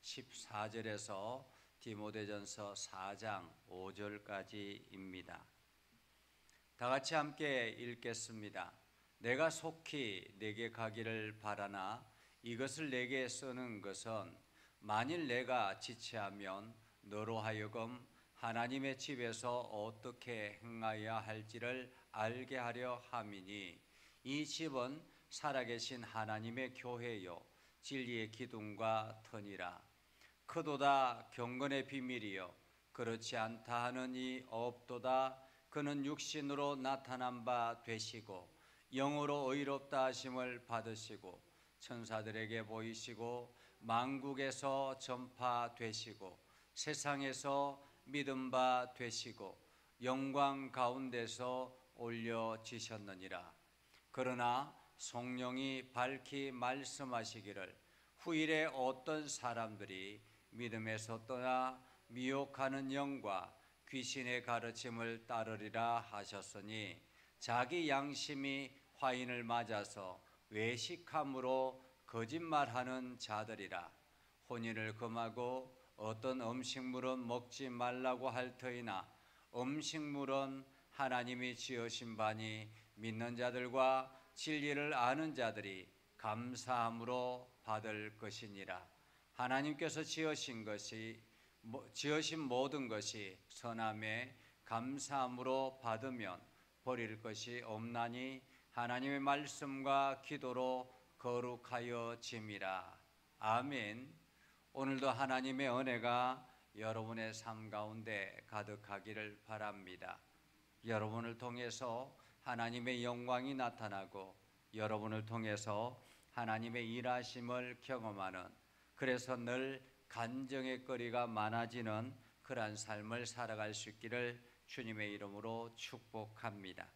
14절에서 디모데전서 4장 5절까지입니다. 다 같이 함께 읽겠습니다. 내가 속히 내게 가기를 바라나 이것을 내게 쓰는 것은 만일 내가 지체하면 너로 하여금 하나님의 집에서 어떻게 행하여야 할지를 알게 하려 함이니 이 집은 살아계신 하나님의 교회요 진리의 기둥과 터니라. 크도다 경건의 비밀이요 그렇지 않다 하는 이 없도다. 그는 육신으로 나타난 바 되시고 영으로 의롭다 하심을 받으시고 천사들에게 보이시고 만국에서 전파되시고 세상에서 믿음 바 되시고 영광 가운데서 올려지셨느니라. 그러나 성령이 밝히 말씀하시기를 후일에 어떤 사람들이 믿음에서 떠나 미혹하는 영과 귀신의 가르침을 따르리라 하셨으니 자기 양심이 화인을 맞아서 외식함으로 거짓말하는 자들이라. 혼인을 금하고 어떤 음식물은 먹지 말라고 할 터이나 음식물은 하나님이 지으신 바니 믿는 자들과 진리를 아는 자들이 감사함으로 받을 것이니라. 하나님께서 지으신 모든 것이 선함에 감사함으로 받으면 버릴 것이 없나니 하나님의 말씀과 기도로 거룩하여 짐이라. 아멘. 오늘도 하나님의 은혜가 여러분의 삶 가운데 가득하기를 바랍니다. 여러분을 통해서 하나님의 영광이 나타나고 여러분을 통해서 하나님의 일하심을 경험하는, 그래서 늘 간증의 거리가 많아지는 그러한 삶을 살아갈 수 있기를 주님의 이름으로 축복합니다.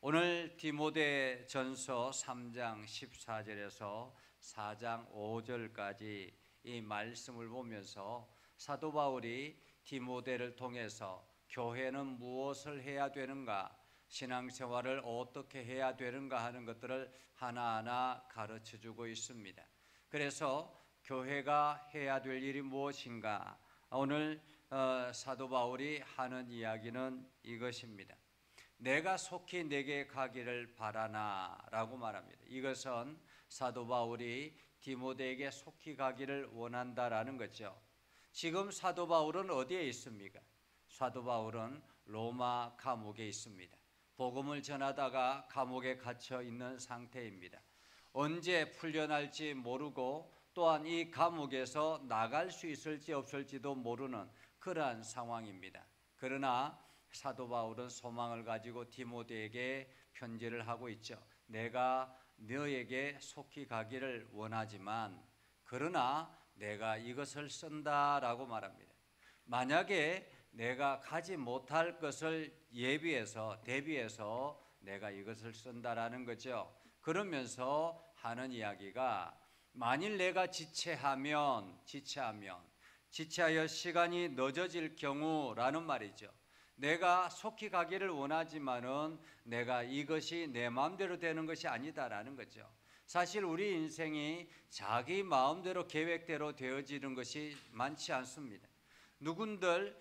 오늘 디모데전서 3장 14절에서 4장 5절까지 이 말씀을 보면서 사도 바울이 디모데를 통해서 교회는 무엇을 해야 되는가, 신앙생활을 어떻게 해야 되는가 하는 것들을 하나하나 가르쳐주고 있습니다. 그래서 교회가 해야 될 일이 무엇인가, 오늘 사도 바울이 하는 이야기는 이것입니다. 내가 속히 내게 가기를 바라나 라고 말합니다. 이것은 사도 바울이 디모데에게 속히 가기를 원한다라는 거죠. 지금 사도 바울은 어디에 있습니까? 사도 바울은 로마 감옥에 있습니다. 복음을 전하다가 감옥에 갇혀 있는 상태입니다. 언제 풀려날지 모르고 또한 이 감옥에서 나갈 수 있을지 없을지도 모르는 그러한 상황입니다. 그러나 사도 바울은 소망을 가지고 디모데에게 편지를 하고 있죠. 내가 너에게 속히 가기를 원하지만 그러나 내가 이것을 쓴다라고 말합니다. 만약에 내가 가지 못할 것을 대비해서 내가 이것을 쓴다라는 거죠. 그러면서 하는 이야기가 만일 내가 지체하여 시간이 늦어질 경우라는 말이죠. 내가 속히 가기를 원하지만은 내가 이것이 내 마음대로 되는 것이 아니다라는 거죠. 사실 우리 인생이 자기 마음대로 계획대로 되어지는 것이 많지 않습니다. 누군들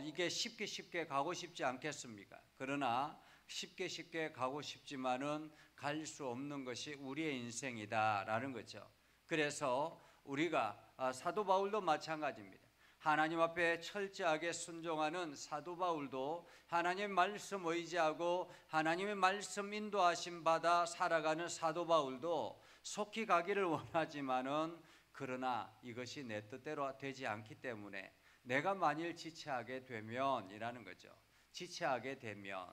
이게 쉽게 가고 싶지 않겠습니까? 그러나 쉽게 가고 싶지만은 갈 수 없는 것이 우리의 인생이다라는 거죠. 그래서 우리가 사도 바울도 마찬가지입니다. 하나님 앞에 철저하게 순종하는 사도 바울도 하나님의 말씀 의지하고 하나님의 말씀 인도하심 받아 살아가는 사도 바울도 속히 가기를 원하지만은 그러나 이것이 내 뜻대로 되지 않기 때문에 내가 만일 지체하게 되면이라는 거죠. 지체하게 되면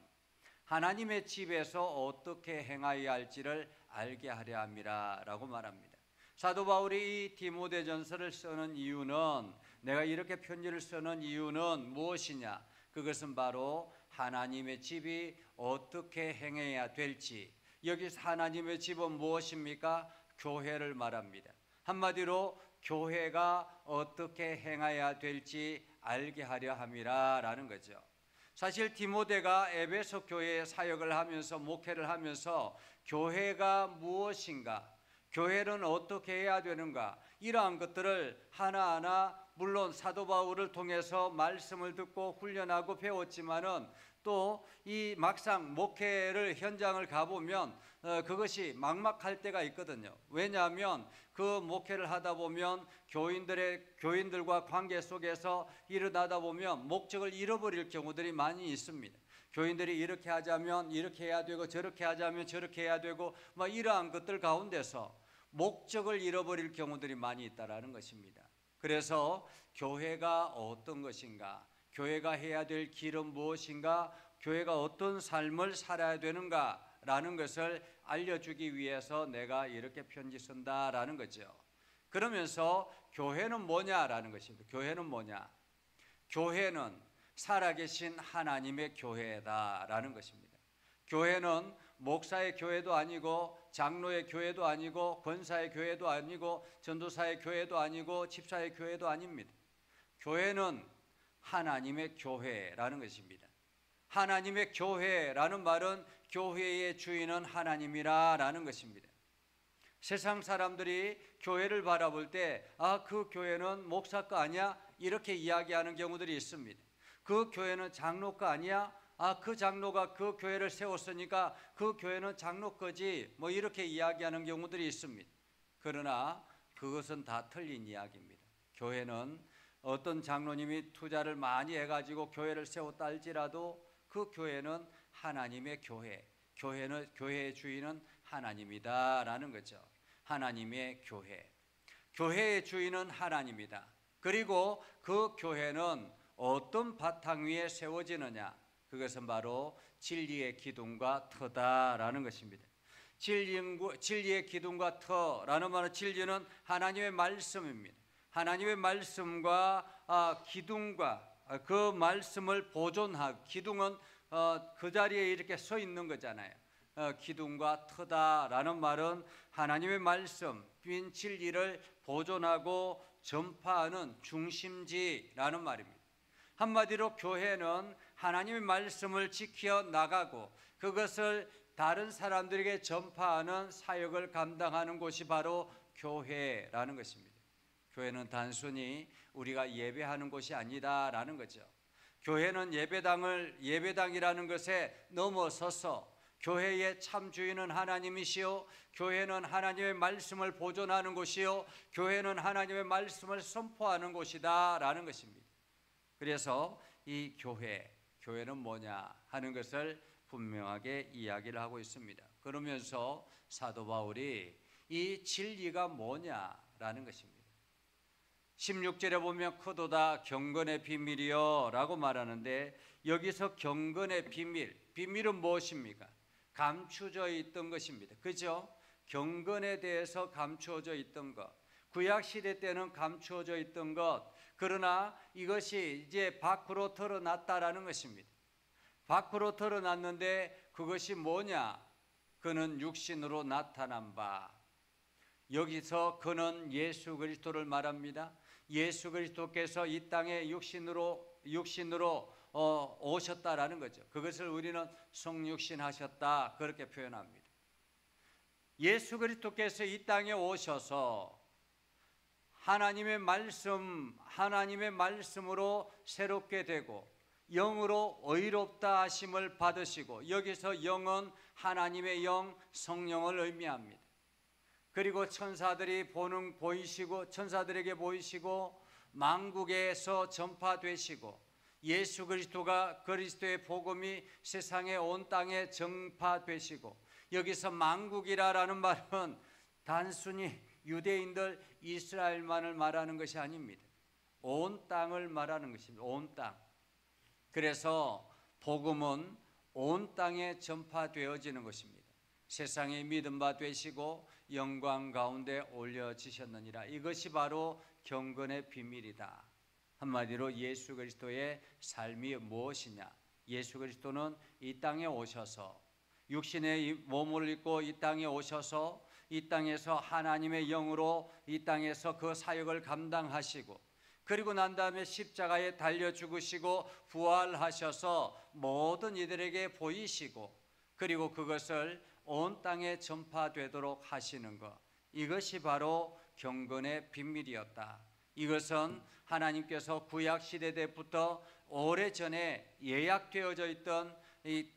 하나님의 집에서 어떻게 행하여야 할지를 알게 하려 함이라 라고 말합니다. 사도 바울이 이 디모데전서를 쓰는 이유는, 내가 이렇게 편지를 쓰는 이유는 무엇이냐? 그것은 바로 하나님의 집이 어떻게 행해야 될지, 여기서 하나님의 집은 무엇입니까? 교회를 말합니다. 한마디로 교회가 어떻게 행해야 될지 알게 하려 함이라 라는 거죠. 사실 디모데가 에베소 교회에 사역을 하면서 목회를 하면서 교회가 무엇인가, 교회는 어떻게 해야 되는가, 이러한 것들을 하나하나 물론 사도 바울을 통해서 말씀을 듣고 훈련하고 배웠지만은 또 이 막상 목회를 현장을 가보면 그것이 막막할 때가 있거든요. 왜냐하면 그 목회를 하다 보면 교인들과 관계 속에서 일어나다 보면 목적을 잃어버릴 경우들이 많이 있습니다. 교인들이 이렇게 하자면 이렇게 해야 되고 저렇게 하자면 저렇게 해야 되고 막 이러한 것들 가운데서 목적을 잃어버릴 경우들이 많이 있다라는 것입니다. 그래서 교회가 어떤 것인가, 교회가 해야 될 길은 무엇인가, 교회가 어떤 삶을 살아야 되는가라는 것을 알려주기 위해서 내가 이렇게 편지 쓴다라는 거죠. 그러면서 교회는 뭐냐라는 것입니다. 교회는 뭐냐? 교회는 살아계신 하나님의 교회다라는 것입니다. 교회는 목사의 교회도 아니고 장로의 교회도 아니고 권사의 교회도 아니고 전도사의 교회도 아니고 집사의 교회도 아닙니다. 교회는 하나님의 교회라는 것입니다. 하나님의 교회라는 말은 교회의 주인은 하나님이라는 것입니다. 세상 사람들이 교회를 바라볼 때 그 교회는 목사 거 아니야? 이렇게 이야기하는 경우들이 있습니다. 그 교회는 장로 거 아니야? 그 장로가 그 교회를 세웠으니까 그 교회는 장로 거지, 뭐 이렇게 이야기하는 경우들이 있습니다. 그러나 그것은 다 틀린 이야기입니다. 교회는 어떤 장로님이 투자를 많이 해가지고 교회를 세웠다 할지라도 그 교회는 하나님의 교회의 주인은 하나님이다라는 거죠. 하나님의 교회의 주인은 하나님이다. 그리고 그 교회는 어떤 바탕 위에 세워지느냐? 그것은 바로 진리의 기둥과 터다라는 것입니다. 진리의 기둥과 터라는 말은 진리는 하나님의 말씀입니다. 하나님의 말씀과 기둥과 그 말씀을 보존하고, 기둥은 그 자리에 이렇게 서 있는 거잖아요. 기둥과 터다라는 말은 하나님의 말씀인 진리를 보존하고 전파하는 중심지라는 말입니다. 한마디로 교회는 하나님의 말씀을 지켜 나가고 그것을 다른 사람들에게 전파하는 사역을 감당하는 곳이 바로 교회라는 것입니다. 교회는 단순히 우리가 예배하는 곳이 아니다라는 거죠. 교회는 예배당이라는 것에 넘어서서 교회의 참 주인은 하나님이시요, 교회는 하나님의 말씀을 보존하는 곳이요, 교회는 하나님의 말씀을 선포하는 곳이다라는 것입니다. 그래서 이 교회는 뭐냐 하는 것을 분명하게 이야기를 하고 있습니다. 그러면서 사도 바울이 이 진리가 뭐냐라는 것입니다. 16절에 보면 크도다 경건의 비밀이요 라고 말하는데, 여기서 경건의 비밀은 무엇입니까? 감추어져 있던 것입니다. 그죠? 경건에 대해서 감추어져 있던 것, 구약시대 때는 감추어져 있던 것, 그러나 이것이 이제 밖으로 드러났다라는 것입니다. 밖으로 드러났는데 그것이 뭐냐? 그는 육신으로 나타난 바. 여기서 그는 예수 그리스도를 말합니다. 예수 그리스도께서 이 땅에 육신으로 오셨다라는 거죠. 그것을 우리는 성육신 하셨다 그렇게 표현합니다. 예수 그리스도께서 이 땅에 오셔서 하나님의 말씀으로 새롭게 되고 영으로 의롭다 하심을 받으시고, 여기서 영은 하나님의 영, 성령을 의미합니다. 그리고 천사들에게 보이시고 만국에서 전파되시고, 예수 그리스도의 복음이 세상의 온 땅에 전파되시고, 여기서 만국이라는 말은 단순히 유대인들 이스라엘만을 말하는 것이 아닙니다. 온 땅을 말하는 것입니다. 온 땅. 그래서 복음은 온 땅에 전파되어지는 것입니다. 세상에 믿음 바 되시고 영광 가운데 올려지셨느니라. 이것이 바로 경건의 비밀이다. 한마디로 예수 그리스도의 삶이 무엇이냐? 예수 그리스도는 이 땅에 오셔서 육신의 몸을 입고 이 땅에 오셔서 이 땅에서 하나님의 영으로 이 땅에서 그 사역을 감당하시고, 그리고 난 다음에 십자가에 달려 죽으시고 부활하셔서 모든 이들에게 보이시고, 그리고 그것을 온 땅에 전파되도록 하시는 것, 이것이 바로 경건의 비밀이었다. 이것은 하나님께서 구약 시대 때부터 오래전에 예약되어져 있던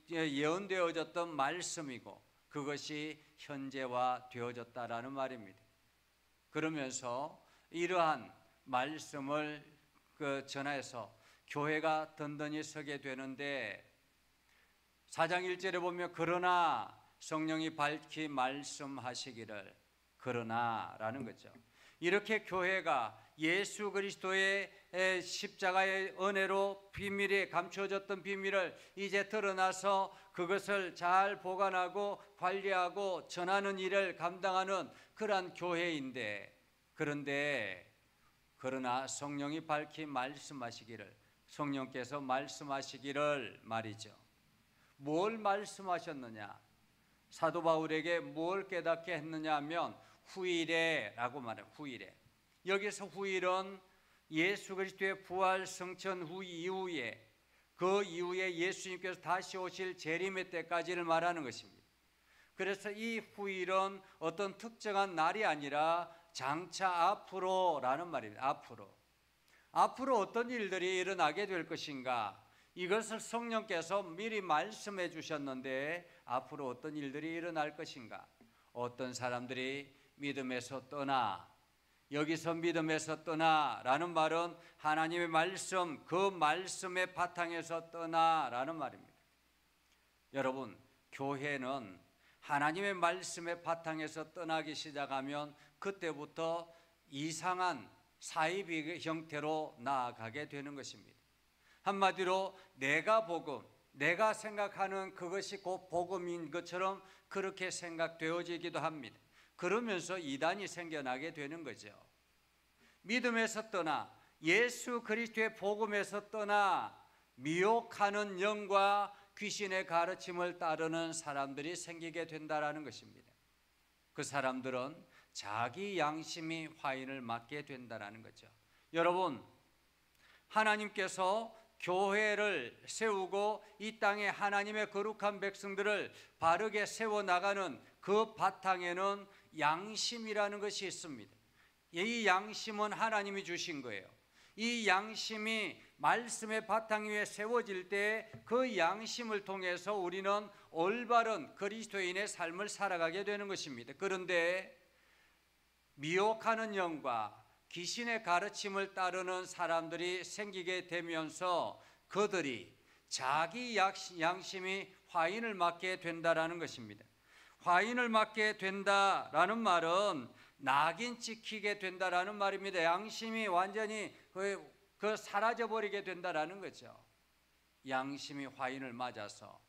예언되어졌던 말씀이고 그것이 현재화되어졌다라는 말입니다. 그러면서 이러한 말씀을 전해서 교회가 든든히 서게 되는데 4장 1절에 보면 그러나 성령이 밝히 말씀하시기를 그러나라는 거죠. 이렇게 교회가 예수 그리스도의 십자가의 은혜로 비밀이 감추어졌던 비밀을 이제 드러나서 그것을 잘 보관하고 관리하고 전하는 일을 감당하는 그러한 교회인데 그러나 성령이 밝히 말씀하시기를 성령께서 말씀하시기를 말이죠. 뭘 말씀하셨느냐? 사도 바울에게 뭘 깨닫게 했느냐 하면 후일에라고 말해요. 후일에. 여기서 후일은 예수 그리스도의 부활 성천 후 이후에 그 이후에 예수님께서 다시 오실 재림의 때까지를 말하는 것입니다. 그래서 이 후일은 어떤 특정한 날이 아니라 장차 앞으로라는 말입니다. 앞으로 어떤 일들이 일어나게 될 것인가? 이것을 성령께서 미리 말씀해 주셨는데 앞으로 어떤 일들이 일어날 것인가? 어떤 사람들이 믿음에서 떠나 여기서 믿음에서 떠나라는 말은 하나님의 말씀 그 말씀의 바탕에서 떠나라는 말입니다. 여러분 교회는 하나님의 말씀의 바탕에서 떠나기 시작하면 그때부터 이상한 사이비 형태로 나아가게 되는 것입니다. 한마디로 내가 복음, 내가 생각하는 그것이 곧 복음인 것처럼 그렇게 생각되어지기도 합니다. 그러면서 이단이 생겨나게 되는 거죠. 믿음에서 떠나 예수 그리스도의 복음에서 떠나 미혹하는 영과 귀신의 가르침을 따르는 사람들이 생기게 된다라는 것입니다. 그 사람들은 자기 양심이 화인을 맞게 된다라는 거죠. 여러분 하나님께서 교회를 세우고 이 땅에 하나님의 거룩한 백성들을 바르게 세워나가는 그 바탕에는 양심이라는 것이 있습니다. 이 양심은 하나님이 주신 거예요. 이 양심이 말씀의 바탕 위에 세워질 때 그 양심을 통해서 우리는 올바른 그리스도인의 삶을 살아가게 되는 것입니다. 그런데 미혹하는 영과 귀신의 가르침을 따르는 사람들이 생기게 되면서 그들이 자기 양심이 화인을 맞게 된다라는 것입니다. 화인을 맞게 된다라는 말은 낙인 찍히게 된다라는 말입니다. 양심이 완전히 사라져버리게 된다라는 거죠. 양심이 화인을 맞아서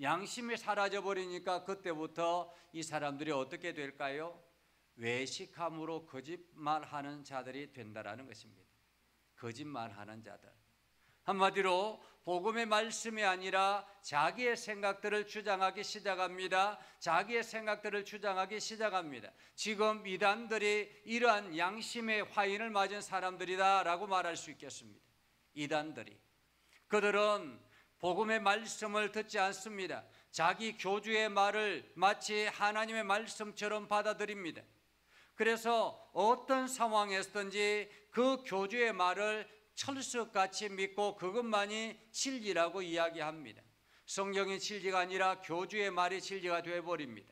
양심이 사라져버리니까 그때부터 이 사람들이 어떻게 될까요? 외식함으로 거짓말하는 자들이 된다라는 것입니다. 거짓말하는 자들. 한마디로 복음의 말씀이 아니라 자기의 생각들을 주장하기 시작합니다. 자기의 생각들을 주장하기 시작합니다. 지금 이단들이 이러한 양심의 화인을 맞은 사람들이다라고 말할 수 있겠습니다. 이단들이. 그들은 복음의 말씀을 듣지 않습니다. 자기 교주의 말을 마치 하나님의 말씀처럼 받아들입니다. 그래서 어떤 상황에서든지 그 교주의 말을 철석같이 믿고 그것만이 진리라고 이야기합니다. 성경의 진리가 아니라 교주의 말이 진리가 되어버립니다.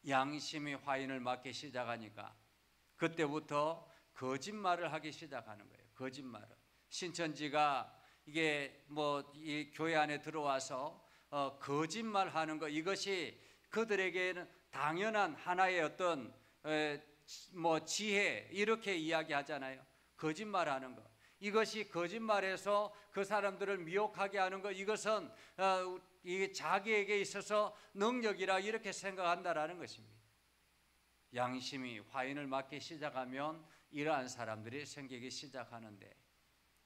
양심이 화인을 맞기 시작하니까 그때부터 거짓말을 하기 시작하는 거예요. 거짓말을. 신천지가 이게 이 교회 안에 들어와서 거짓말하는 거 이것이 그들에게는 당연한 하나의 어떤 지혜 이렇게 이야기하잖아요. 거짓말하는 것. 이것이 거짓말해서 그 사람들을 미혹하게 하는 것 이것은 이게 자기에게 있어서 능력이라 이렇게 생각한다라는 것입니다. 양심이 화인을 맞기 시작하면 이러한 사람들이 생기기 시작하는데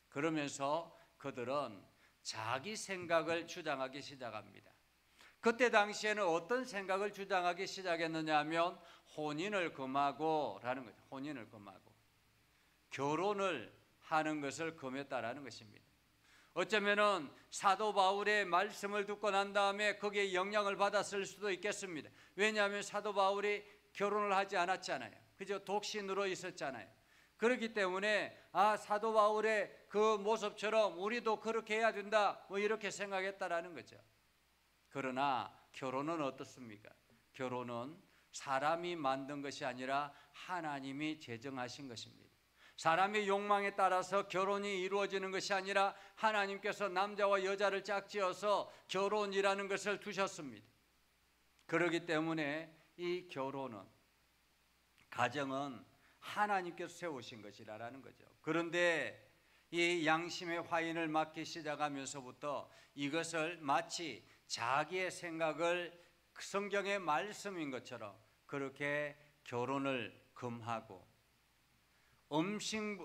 그러면서 그들은 자기 생각을 주장하기 시작합니다. 그때 당시에는 어떤 생각을 주장하기 시작했느냐 하면 혼인을 금하고 라는 거죠. 혼인을 금하고 결혼을 하는 것을 금했다라는 것입니다. 어쩌면은 사도 바울의 말씀을 듣고 난 다음에 거기에 영향을 받았을 수도 있겠습니다. 왜냐하면 사도 바울이 결혼을 하지 않았잖아요. 그저 독신으로 있었잖아요. 그렇기 때문에 사도 바울의 그 모습처럼 우리도 그렇게 해야 된다, 뭐 이렇게 생각했다라는 거죠. 그러나 결혼은 어떻습니까? 결혼은 사람이 만든 것이 아니라 하나님이 제정하신 것입니다. 사람의 욕망에 따라서 결혼이 이루어지는 것이 아니라 하나님께서 남자와 여자를 짝지어서 결혼이라는 것을 두셨습니다. 그렇기 때문에 이 결혼은, 가정은 하나님께서 세우신 것이라는 거죠. 그런데 이 양심의 화인을 맞기 시작하면서부터 이것을 마치 자기의 생각을 성경의 말씀인 것처럼 그렇게 결혼을 금하고,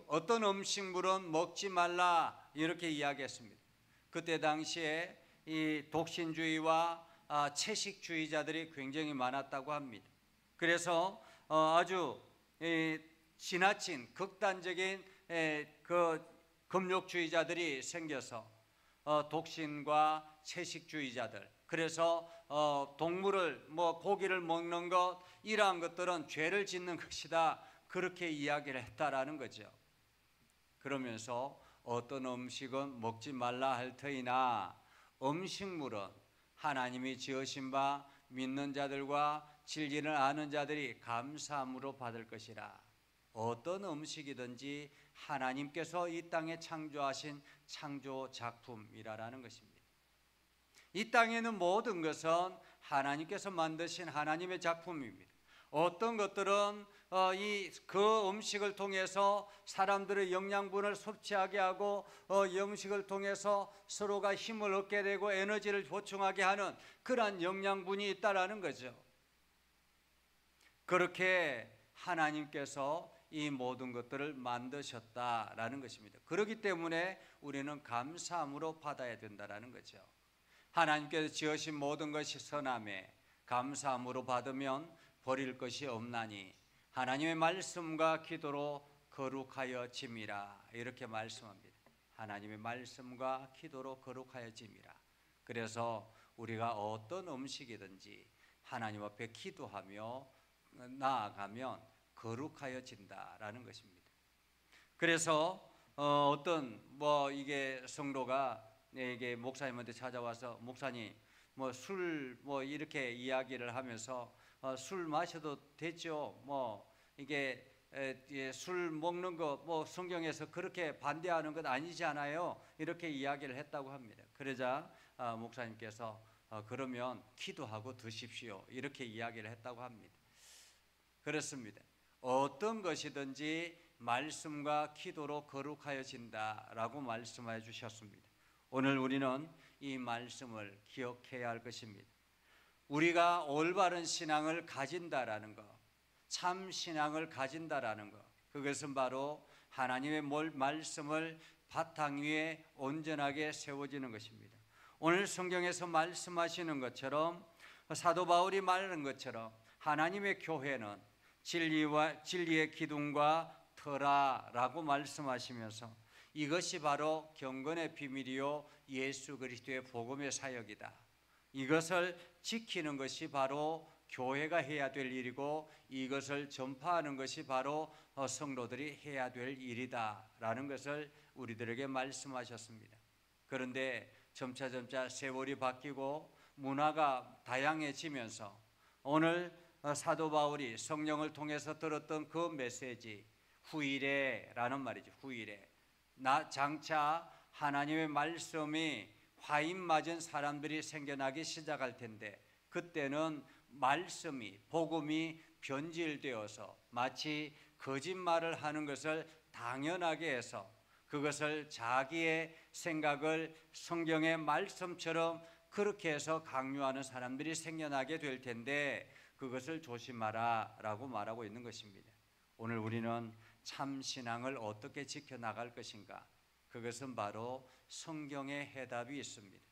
어떤 음식물은 먹지 말라 이렇게 이야기했습니다. 그때 당시에 이 독신주의와 채식주의자들이 굉장히 많았다고 합니다. 그래서 아주 지나친 극단적인 그 금욕주의자들이 생겨서 독신과 채식주의자들, 그래서 동물을 고기를 먹는 것, 이러한 것들은 죄를 짓는 것이다, 그렇게 이야기를 했다라는 거죠. 그러면서 어떤 음식은 먹지 말라 할 터이나 음식물은 하나님이 지으신 바 믿는 자들과 진리를 아는 자들이 감사함으로 받을 것이라. 어떤 음식이든지 하나님께서 이 땅에 창조하신 창조 작품이라는 것입니다. 이 땅에는 모든 것은 하나님께서 만드신 하나님의 작품입니다. 어떤 것들은 그 음식을 통해서 사람들의 영양분을 섭취하게 하고 음식을 통해서 서로가 힘을 얻게 되고 에너지를 보충하게 하는 그러한 영양분이 있다라는 거죠. 그렇게 하나님께서 이 모든 것들을 만드셨다라는 것입니다. 그렇기 때문에 우리는 감사함으로 받아야 된다라는 거죠. 하나님께서 지으신 모든 것이 선함에 감사함으로 받으면 버릴 것이 없나니 하나님의 말씀과 기도로 거룩하여 짐이라, 이렇게 말씀합니다. 하나님의 말씀과 기도로 거룩하여 짐이라. 그래서 우리가 어떤 음식이든지 하나님 앞에 기도하며 나아가면 거룩하여진다라는 것입니다. 그래서 어떤 이게 성도가 이게 목사님한테 찾아와서, 목사님 술 이렇게 이야기를 하면서 술 마셔도 되죠, 이게 술 먹는 거 성경에서 그렇게 반대하는 것 아니잖아요, 이렇게 이야기를 했다고 합니다. 그러자 목사님께서 그러면 기도하고 드십시오, 이렇게 이야기를 했다고 합니다. 그렇습니다. 어떤 것이든지 말씀과 기도로 거룩하여진다라고 말씀해 주셨습니다. 오늘 우리는 이 말씀을 기억해야 할 것입니다. 우리가 올바른 신앙을 가진다라는 것, 참 신앙을 가진다라는 것, 그것은 바로 하나님의 말씀을 바탕 위에 온전하게 세워지는 것입니다. 오늘 성경에서 말씀하시는 것처럼, 사도 바울이 말하는 것처럼 하나님의 교회는 진리의 기둥과 터라라고 말씀하시면서 이것이 바로 경건의 비밀이요 예수 그리스도의 복음의 사역이다. 이것을 지키는 것이 바로 교회가 해야 될 일이고, 이것을 전파하는 것이 바로 성도들이 해야 될 일이다라는 것을 우리들에게 말씀하셨습니다. 그런데 점차 세월이 바뀌고 문화가 다양해지면서 오늘 사도 바울이 성령을 통해서 들었던 그 메시지, 후일에라는 말이죠. 후일에 장차 하나님의 말씀이 화인 맞은 사람들이 생겨나기 시작할 텐데, 그때는 말씀이, 복음이 변질되어서 마치 거짓말을 하는 것을 당연하게 해서 그것을 자기의 생각을 성경의 말씀처럼 그렇게 해서 강요하는 사람들이 생겨나게 될 텐데, 그것을 조심하라 라고 말하고 있는 것입니다. 오늘 우리는 참 신앙을 어떻게 지켜나갈 것인가? 그것은 바로 성경의 해답이 있습니다.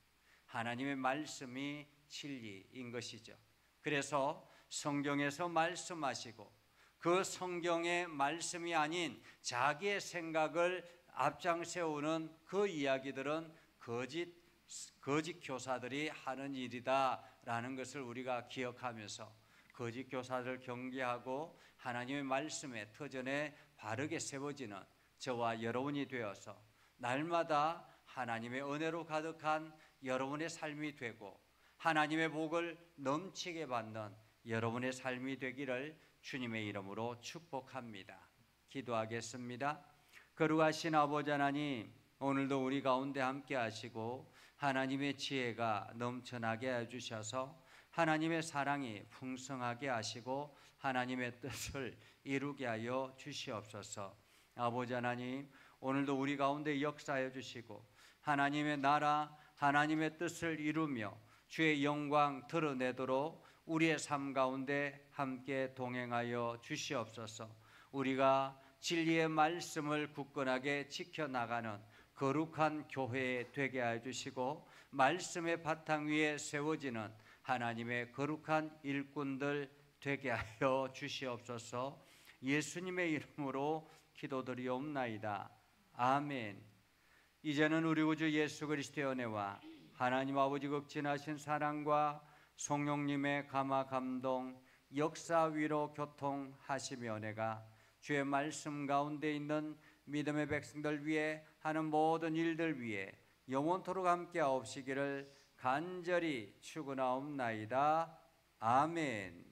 하나님의 말씀이 진리인 것이죠. 그래서 성경에서 말씀하시고 그 성경의 말씀이 아닌 자기의 생각을 앞장 세우는 그 이야기들은 거짓 교사들이 하는 일이다라는 것을 우리가 기억하면서 거짓 교사들을 경계하고 하나님의 말씀에 터전에 바르게 세워지는 저와 여러분이 되어서 날마다 하나님의 은혜로 가득한 여러분의 삶이 되고 하나님의 복을 넘치게 받는 여러분의 삶이 되기를 주님의 이름으로 축복합니다. 기도하겠습니다. 거룩하신 아버지 하나님, 오늘도 우리 가운데 함께 하시고 하나님의 지혜가 넘쳐나게 해주셔서 하나님의 사랑이 풍성하게 하시고 하나님의 뜻을 이루게 하여 주시옵소서. 아버지 하나님, 오늘도 우리 가운데 역사해 주시고 하나님의 나라, 하나님의 뜻을 이루며 주의 영광 드러내도록 우리의 삶 가운데 함께 동행하여 주시옵소서. 우리가 진리의 말씀을 굳건하게 지켜나가는 거룩한 교회 되게 해주시고 말씀의 바탕 위에 세워지는 하나님의 거룩한 일꾼들 되게 하여 주시옵소서. 예수님의 이름으로 기도드리옵나이다. 아멘. 이제는 우리 구주 예수 그리스도의 은혜와 하나님 아버지 극진하신 사랑과 성령님의 감화 감동 역사 위로 교통하시며 은혜가 주의 말씀 가운데 있는 믿음의 백성들 위해 하는 모든 일들 위해 영원토록 함께하옵시기를 간절히 축원하옵나이다. 아멘.